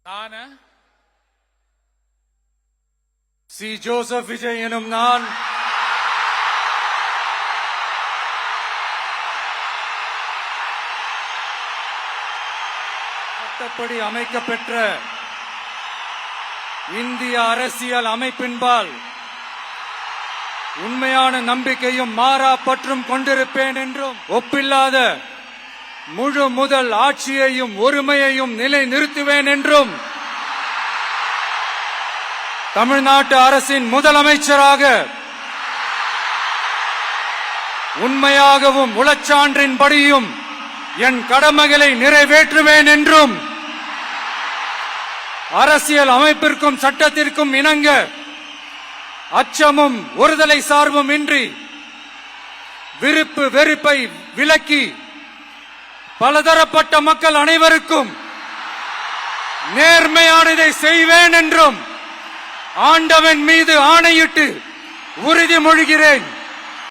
நான் C. Joseph Vijay எனும் நான் சட்டப்படி அமைக்கப்பெற்ற இந்திய அரசியல் அமைப்பின்பால் உண்மையான நம்பிக்கையும் மாறா பற்றும் கொண்டிருப்பேன் என்றும் ஒப்பில்லாத முழு முதல் ஆட்சியையும் ஒருமையையும் நிலைநிறுத்துவேன் என்றும் தமிழ்நாட்டு அரசின் முதலமைச்சராக உண்மையாகவும் உளச்சான்றின்படியும் என் கடமைகளை நிறைவேற்றுவேன் என்றும் அரசியல் அமைப்பிற்கும் சட்டத்திற்கும் இணங்க அச்சமும் ஒருதலை சார்பும் இன்றி விருப்பு வெறுப்பை விலக்கி பலதரப்பட்ட மக்கள் அனைவருக்கும் நேர்மையானதை செய்வேன் என்றும் ஆண்டவன் மீது ஆணையிட்டு உறுதிமொழிகிறேன்.